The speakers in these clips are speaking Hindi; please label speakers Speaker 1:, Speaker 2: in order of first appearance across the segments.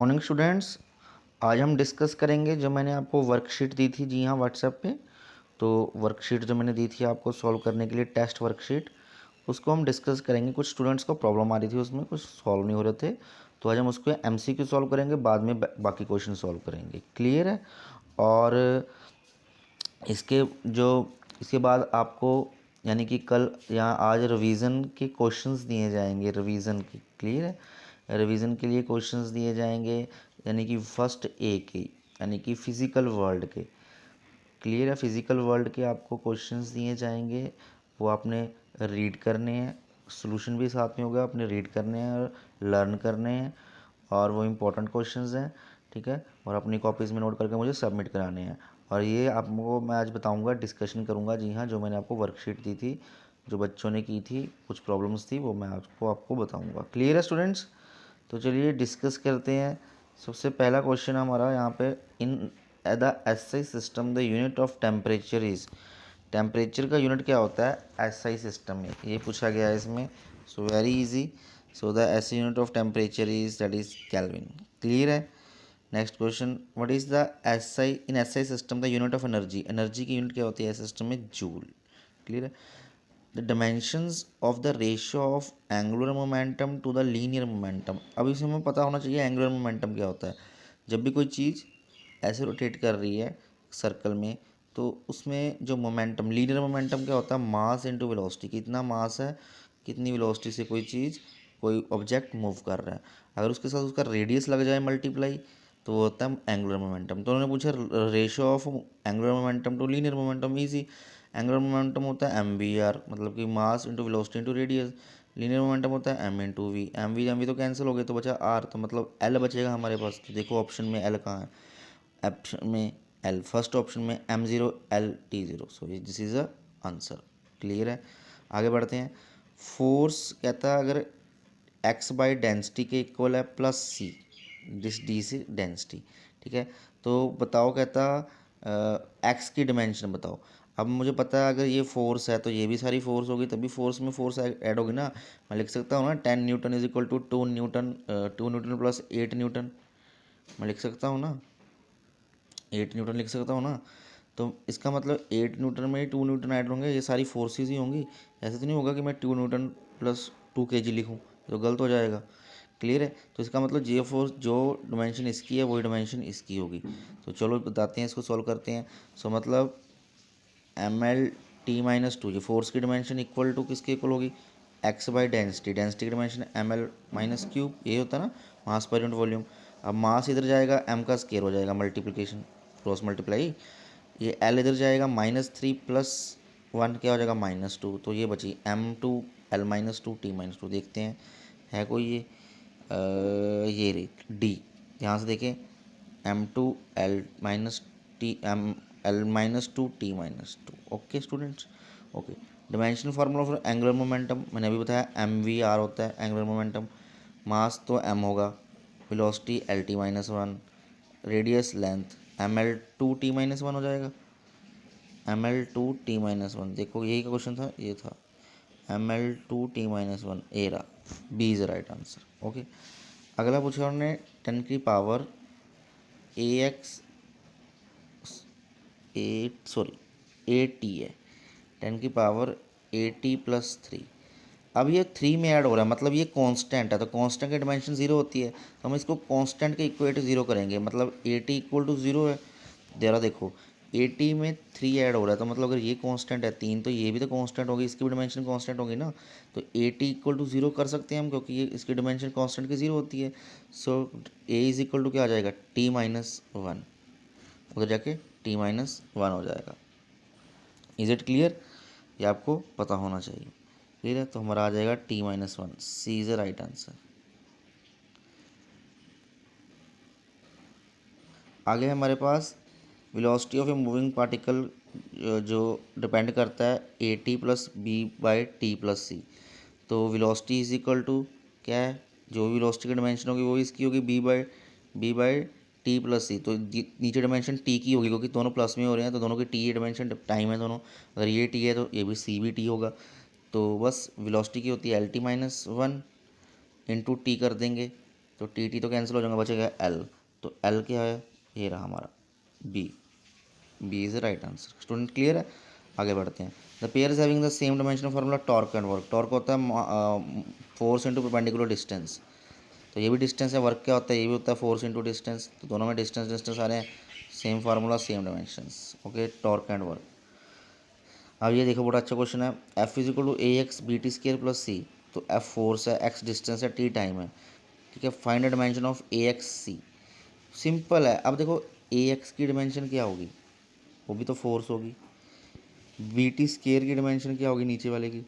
Speaker 1: मॉर्निंग स्टूडेंट्स, आज हम डिस्कस करेंगे जो मैंने आपको वर्कशीट दी थी। जी हाँ, व्हाट्सएप पे। तो वर्कशीट जो मैंने दी थी आपको सॉल्व करने के लिए, टेस्ट वर्कशीट, उसको हम डिस्कस करेंगे। कुछ स्टूडेंट्स को प्रॉब्लम आ रही थी, उसमें कुछ सॉल्व नहीं हो रहे थे, तो आज हम उसको एमसीक्यू सॉल्व करेंगे, बाद में बाकी क्वेश्चन सॉल्व करेंगे। क्लियर है? और इसके जो इसके बाद आपको यानी कि कल या आज रिवीजन के क्वेश्चंस दिए जाएंगे, रिवीजन की। क्लियर है? रिवीजन के लिए क्वेश्चंस दिए जाएंगे, यानी कि फर्स्ट ए के, यानी कि फिज़िकल वर्ल्ड के। क्लियर है? फिज़िकल वर्ल्ड के आपको क्वेश्चंस दिए जाएंगे, वो आपने रीड करने हैं, सॉल्यूशन भी साथ में होगा, आपने रीड करने हैं और लर्न करने हैं, और वो इम्पोर्टेंट क्वेश्चंस हैं। ठीक है? और अपनी कॉपीज़ में नोट करके मुझे सबमिट कराने हैं। और ये आपको मैं आज बताऊंगा, डिस्कशन करूंगा। जी हाँ, जो मैंने आपको वर्कशीट दी थी, जो बच्चों ने की थी, कुछ प्रॉब्लम्स थी, वो मैं आपको बताऊंगा। क्लियर है स्टूडेंट्स? तो चलिए डिस्कस करते हैं। सबसे पहला क्वेश्चन हमारा यहाँ पे, in the SI system the unit of temperature is. Temperature का यूनिट क्या होता है एसआई सिस्टम में, ये पूछा गया है इसमें। So very easy. So the SI unit of temperature is, that is kelvin. Clear है? Next question, what is the SI in SI system the unit of energy. Energy की यूनिट क्या होती है सिस्टम में? जूल। क्लियर है? The dimensions of the ratio of angular momentum to the linear momentum. अब इसे हमें पता होना चाहिए एंगुलर मोमेंटम क्या होता है। जब भी कोई चीज़ ऐसे रोटेट कर रही है सर्कल में, तो उसमें जो मोमेंटम, लीनियर मोमेंटम क्या होता है? Mass into velocity. कितना मास है, कितनी वेलोसिटी से कोई चीज़, कोई ऑब्जेक्ट मूव कर रहा है। अगर उसके साथ उसका रेडियस लग जाए मल्टीप्लाई, तो वो होता है एंगुलर मोमेंटम। तो उन्होंने पूछा ratio of angular momentum to linear momentum. Easy. Angular momentum होता है एम वी आर, मतलब कि mass into velocity into radius. Linear momentum होता है M into V. M V तो कैंसिल हो गए, तो बचा आर, तो मतलब एल बचेगा हमारे पास। तो देखो ऑप्शन में एल कहाँ है? ऑप्शन में एल, फर्स्ट ऑप्शन में M zero L T zero. So this is a answer. Clear है? आगे बढ़ते हैं। फोर्स कहता है अगर एक्स बाई डेंसिटी के इक्वल है प्लस सी, दिस डी से डेंसिटी। ठीक है? तो बताओ, कहता एक्स की डिमेंशन बताओ। अब मुझे पता है अगर ये फोर्स है तो ये भी सारी फोर्स होगी, तभी फोर्स में फोर्स ऐड होगी ना। मैं लिख सकता हूँ ना 10 newton is equal to 2 newton, 2 newton plus 8 newton. मैं लिख सकता हूँ ना, 8 न्यूटन लिख सकता हूँ ना। तो इसका मतलब 8 न्यूटन में ही 2 न्यूटन ऐड होंगे, ये सारी फोर्सेस ही होंगी। ऐसे तो नहीं होगा कि मैं 2 न्यूटन प्लस 2 kg लिखूँ, तो गलत हो जाएगा। क्लियर है? तो इसका मतलब जे फोर्स जो डिमेंशन इसकी है वही डिमेंशन इसकी होगी। तो चलो बताते हैं, इसको सॉल्व करते हैं। सो मतलब M L T minus two, ये फोर्स की डिमेंशन इक्वल टू किसके इक्वल होगी? X by density. डेंसिटी की dimension M L minus cube, ये होता है ना मास पर यूनिट वॉल्यूम। अब मास इधर जाएगा, एम का स्केयर हो जाएगा, मल्टीप्लिकेशन, क्रॉस मल्टीप्लाई। ये एल इधर जाएगा, -3 प्लस 1 क्या हो जाएगा? -2। तो ये बची M2L-2 T-2। देखते हैं है कोई ये रे डी। यहाँ से देखें, M2L-T-M-L-2 okay students? Okay. Dimension formula for angular momentum मैंने अभी बताया, MVR होता है एंगुलर मोमेंटम। मास तो M होगा, velocity LT-1, radius length ML2T-1 हो जाएगा। ML2T-1, देखो यही का क्वेश्चन था, ये था ML2T-1, ए रहा, B is right answer. Okay. अगला पूछा उन्होंने 10 की पावर AX, ए टी है, 10 की पावर AT+3। अब ये 3 में ऐड हो रहा है, मतलब ये कांस्टेंट है, तो कांस्टेंट की डिमेंशन 0 होती है, तो हम इसको कांस्टेंट के इक्वेट 0 करेंगे, मतलब AT इक्वल टू 0 है। जरा देखो, AT में 3 ऐड हो रहा है, तो मतलब अगर ये कांस्टेंट है 3, तो ये भी तो कांस्टेंट होगी, इसकी भी डिमेंशन कांस्टेंट होगी ना। तो AT इक्वल टू 0 कर सकते हैं हम, क्योंकि ये इसकी डिमेंशन कांस्टेंट की 0 होती है। सो A इज इक्वल टू क्या आ जाएगा? T-1, उधर जाके T-1 हो जाएगा। Is it clear? ये आपको पता होना चाहिए। क्लियर है? तो हमारा आ जाएगा T-1, C is the right answer. आगे है हमारे पास velocity of a moving particle, जो डिपेंड करता है AT+B/T+C। तो वेलोसिटी इज इक्वल टू क्या है? जो वेलोसिटी की डिमेंशन होगी वो इसकी होगी B/T+C। तो नीचे डिमेंशन टी की होगी, क्योंकि दोनों प्लस में हो रहे हैं, तो दोनों की टी डिमेंशन टाइम है दोनों। अगर ये टी है तो ये भी सी भी टी होगा। तो बस वेलोसिटी की होती है LT-1 इंटू टी कर देंगे, तो टी टी तो कैंसिल हो जाएगा, बचेगा एल। तो एल क्या है, ये रहा हमारा B. B is the right answer. Student clear है? आगे बढ़ते हैं। The pair is having the same dimension formula torque and work. Torque होता है फोर्स इंटू परपेंडिकुलर डिस्टेंस, तो ये भी डिस्टेंस है। वर्क क्या होता है, ये भी होता है फोर्स इंटू डिस्टेंस। तो दोनों में डिस्टेंस डिस्टेंस आ रहे हैं, same formula same dimensions. Okay, torque and work. अब ये देखो बड़ा अच्छा क्वेश्चन है। F is equal to A X B T square plus C. तो एफ फोर्स है, एक्स डिस्टेंस है, टी टाइम है, ठीक है। Find the dimension of A X C. Simple है। अब देखो ए एक्स की डायमेंशन क्या होगी, वो भी तो फोर्स होगी। बी टी स्केयर की डायमेंशन क्या होगी नीचे वाले की,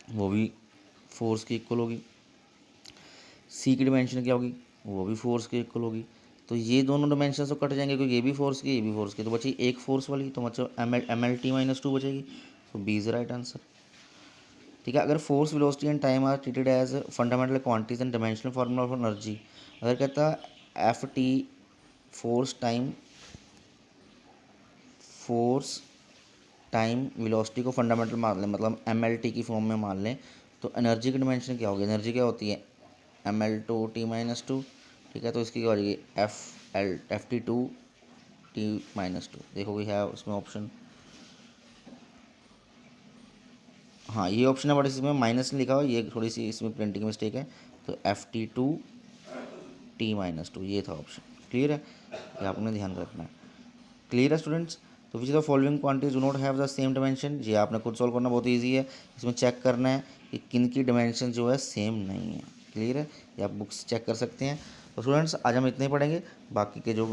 Speaker 1: वो भी फोर्स की इक्वल होगी। सी की डायमेंशन क्या होगी, वो भी फोर्स के इक्वल होगी। तो ये दोनों डायमेंशन तो कट जाएंगे, क्योंकि ये भी फोर्स की, ये भी फोर्स की। तो बची एक फोर्स वाली, तो मतलब M L T minus two बचेगी। तो बी इज राइट आंसर, ठीक है। अगर force velocity and time are treated as fundamental quantities and dimensional formula of energy, अगर कहता F T force time velocity को फंडामेंटल मान लें, मतलब एम एल टी की फॉर्म में मान लें, तो एनर्जी की डायमेंशन क्या होगी, एनर्जी क्या होती है M L two T minus two, ठीक है। तो इसकी क्या हो जाएगी F T two T minus two. देखो कोई है उसमें ऑप्शन, हाँ ये ऑप्शन है, बट इसमें माइनस लिखा हुआ, ये थोड़ी सी इसमें प्रिंटिंग मिस्टेक है। तो F T two T minus two ये था ऑप्शन। क्लियर है, ये आपने ध्यान रखना है। क्लियर है स्टूडेंट्स? तो which the following quantities do not have the same dimension. ये आपने खुद सॉल्व करना, बहुत ईजी है। इसमें चेक करना है कि किन की डायमेंशन जो है सेम नहीं है। क्लियर है, ये आप बुक्स चेक कर सकते हैं। तो स्टूडेंट्स आज हम इतने ही पढ़ेंगे, बाकी के जो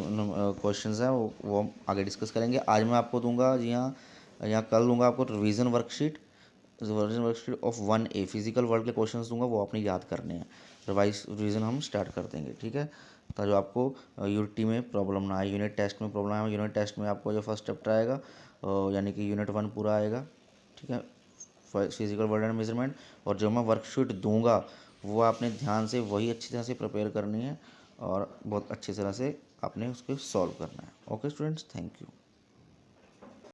Speaker 1: क्वेश्चंस हैं वो हम आगे डिस्कस करेंगे। आज मैं आपको दूंगा, जी हाँ, यहाँ कल दूंगा आपको revision worksheet of 1A physical world के क्वेश्चंस दूंगा, वो आपने याद करने हैं। रिवीजन हम स्टार्ट कर देंगे, ठीक है, ताकि आपको यूनिटी में प्रॉब्लम ना आए, यूनिट टेस्ट में प्रॉब्लम आए। यूनिट टेस्ट में आपको जो फर्स्ट चैप्टर आएगा, यानी कि यूनिट 1 पूरा आएगा, ठीक है, फिजिकल वर्ल्ड एंड मेजरमेंट। और जो मैं वर्कशीट दूंगा वो आपने ध्यान से वही अच्छी तरह से प्रिपेयर करनी है, और बहुत अच्छी तरह से आपने उसको सॉल्व करना है। Okay students, thank you.